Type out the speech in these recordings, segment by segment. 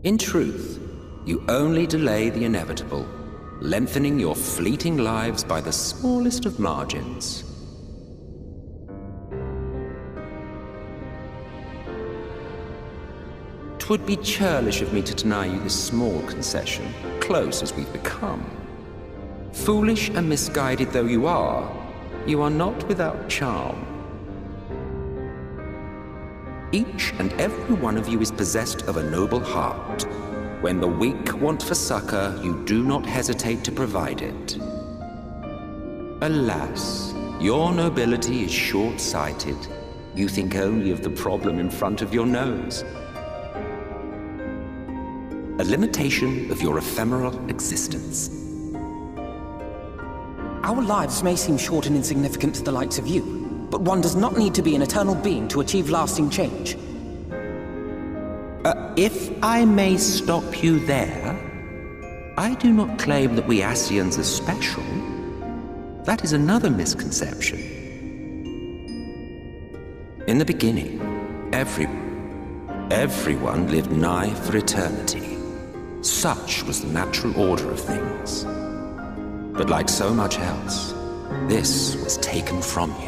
In truth, you only delay the inevitable, lengthening your fleeting lives by the smallest of margins. Twould be churlish of me to deny you this small concession, close as we've become. Foolish and misguided though you are not without charm. Each and every one of you is possessed of a noble heart. When the weak want for succor, you do not hesitate to provide it. Alas, your nobility is short-sighted. You think only of the problem in front of your nose. A limitation of your ephemeral existence. Our lives may seem short and insignificant to the likes of you, but one does not need to be an eternal being to achieve lasting change. If I may stop you there, I do not claim that we Ascians are special. That is another misconception. In the beginning, everyone lived nigh for eternity. Such was the natural order of things. But like so much else, this was taken from you.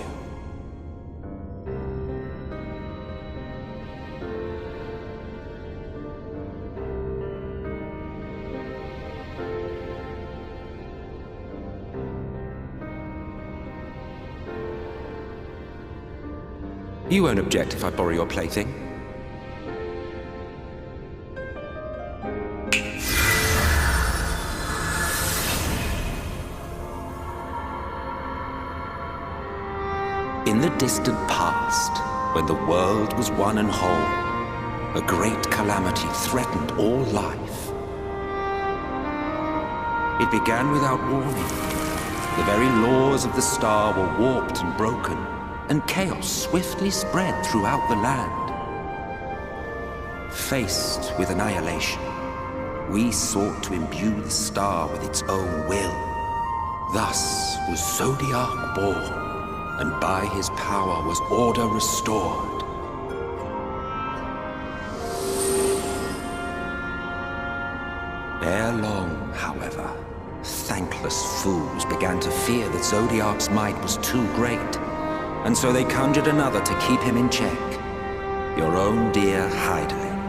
You won't object if I borrow your plaything? In the distant past, when the world was one and whole, a great calamity threatened all life. It began without warning. The very laws of the star were warped and broken, and chaos swiftly spread throughout the land. Faced with annihilation, we sought to imbue the star with its own will. Thus was Zodiac born, and by his power was order restored. Ere long, however, thankless fools began to fear that Zodiac's might was too great, and so they conjured another to keep him in check. Your own dear Hydaelyn.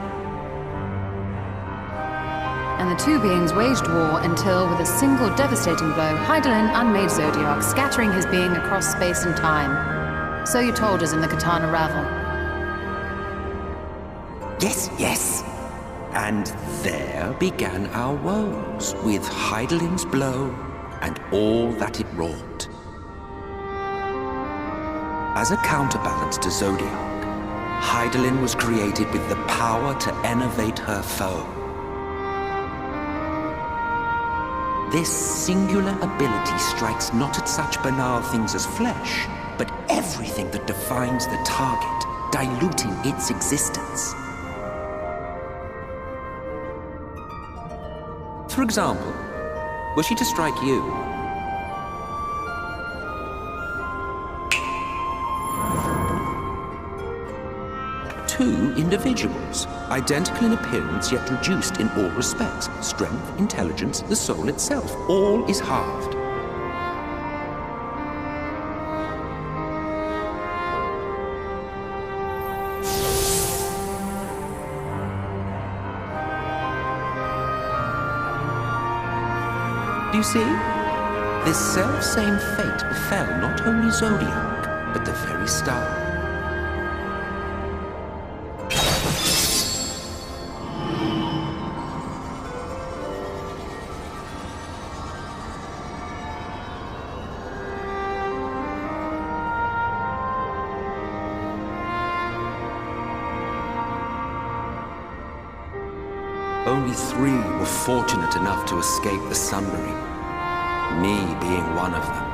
And the two beings waged war until, with a single devastating blow, Hydaelyn unmade Zodiac, scattering his being across space and time. So you told us in the Katana Ravel. Yes. And there began our woes, with Hydaelyn's blow and all that it wrought. As a counterbalance to Zodiac, Hydaelyn was created with the power to enervate her foe. This singular ability strikes not at such banal things as flesh, but everything that defines the target, diluting its existence. For example, were she to strike you, two individuals, identical in appearance yet reduced in all respects. Strength, intelligence, the soul itself, all is halved. Do you see? This self-same fate befell not only Zodiac, but the very star. Only 3 were fortunate enough to escape the Sundering, me being one of them.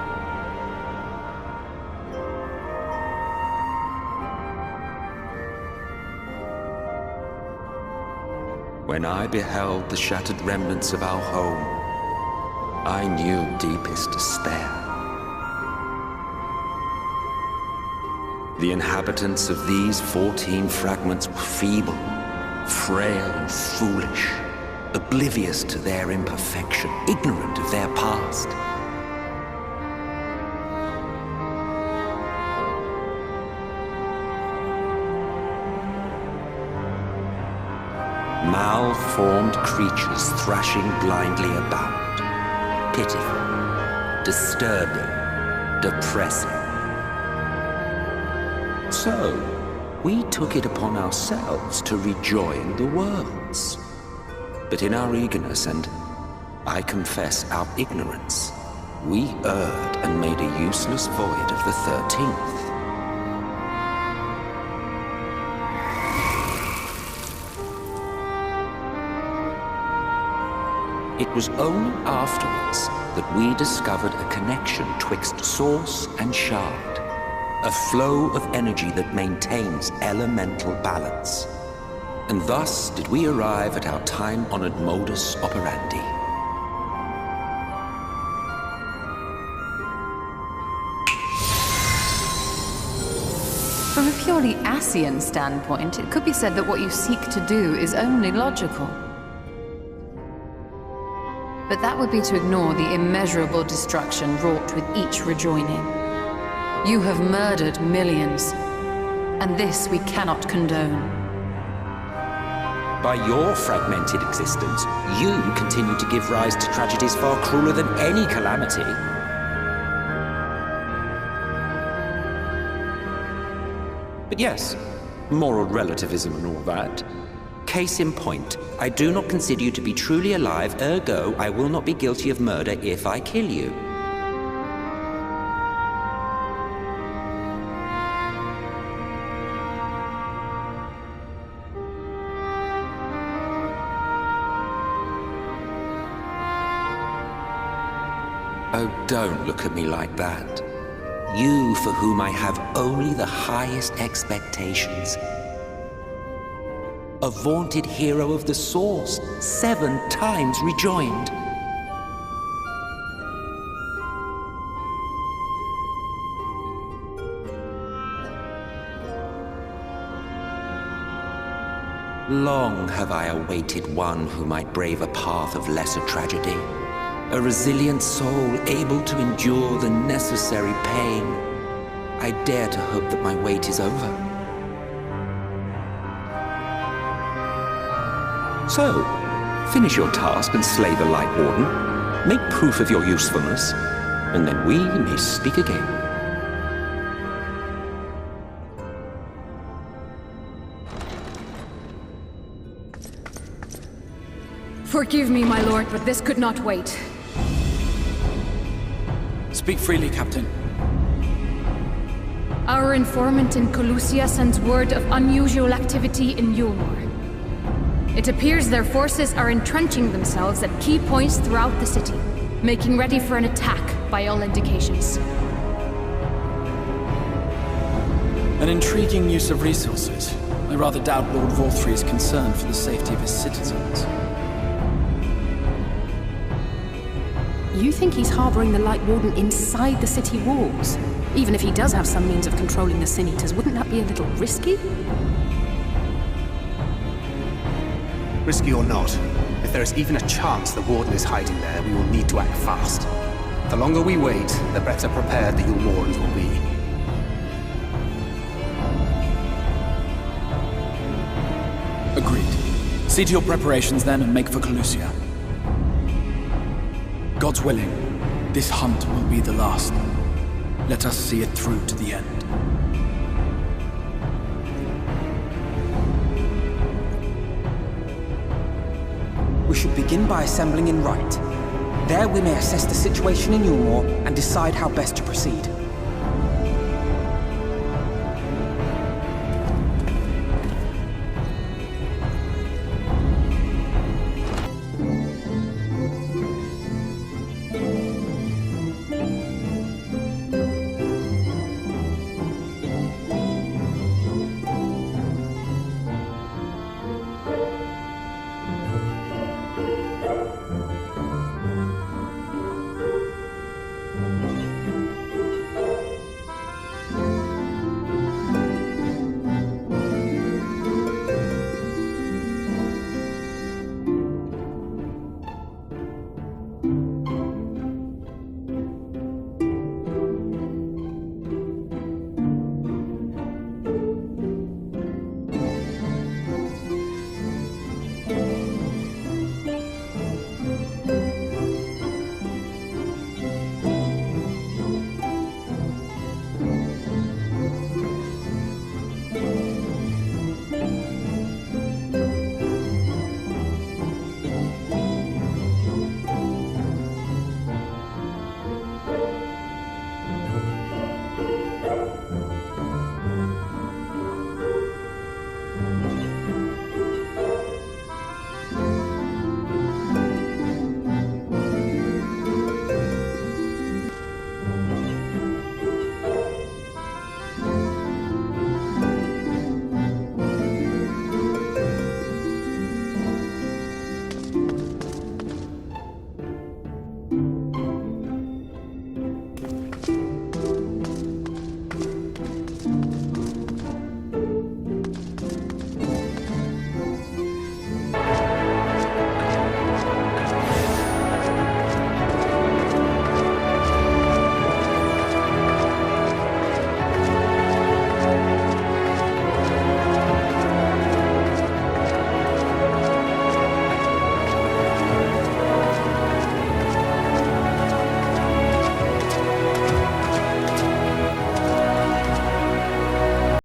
When I beheld the shattered remnants of our home, I knew deepest despair. The inhabitants of these 14 fragments were feeble, frail and foolish, oblivious to their imperfection, ignorant of their past. Malformed creatures thrashing blindly about, pitiful, disturbing, depressing. So, we took it upon ourselves to rejoin the worlds. But in our eagerness and, I confess, our ignorance, we erred and made a useless void of the 13th. It was only afterwards that we discovered a connection twixt source and shard, a flow of energy that maintains elemental balance. And thus did we arrive at our time-honored modus operandi. From a purely Ascian standpoint, it could be said that what you seek to do is only logical. But that would be to ignore the immeasurable destruction wrought with each rejoining. You have murdered millions, and this we cannot condone. By your fragmented existence, you continue to give rise to tragedies far crueler than any calamity. But yes, moral relativism and all that. Case in point, I do not consider you to be truly alive, ergo, I will not be guilty of murder if I kill you. Oh, don't look at me like that. You for whom I have only the highest expectations. A vaunted hero of the Source, 7 times rejoined. Long have I awaited one who might brave a path of lesser tragedy. A resilient soul able to endure the necessary pain. I dare to hope that my wait is over. So, finish your task and slay the Light Warden. Make proof of your usefulness, and then we may speak again. Forgive me, my lord, but this could not wait. Speak freely, Captain. Our informant in Colusia sends word of unusual activity in Yulmor. It appears their forces are entrenching themselves at key points throughout the city, making ready for an attack by all indications. An intriguing use of resources. I rather doubt Lord Vorthry's concern for the safety of his citizens. You think he's harboring the Light Warden inside the city walls? Even if he does have some means of controlling the Sin Eaters, wouldn't that be a little risky? Risky or not, if there is even a chance the Warden is hiding there, we will need to act fast. The longer we wait, the better prepared the Yulmorans will be. Agreed. See to your preparations then and make for Colusia. God's willing, this hunt will be the last. Let us see it through to the end. We should begin by assembling in Rite. There we may assess the situation in Yulmor and decide how best to proceed.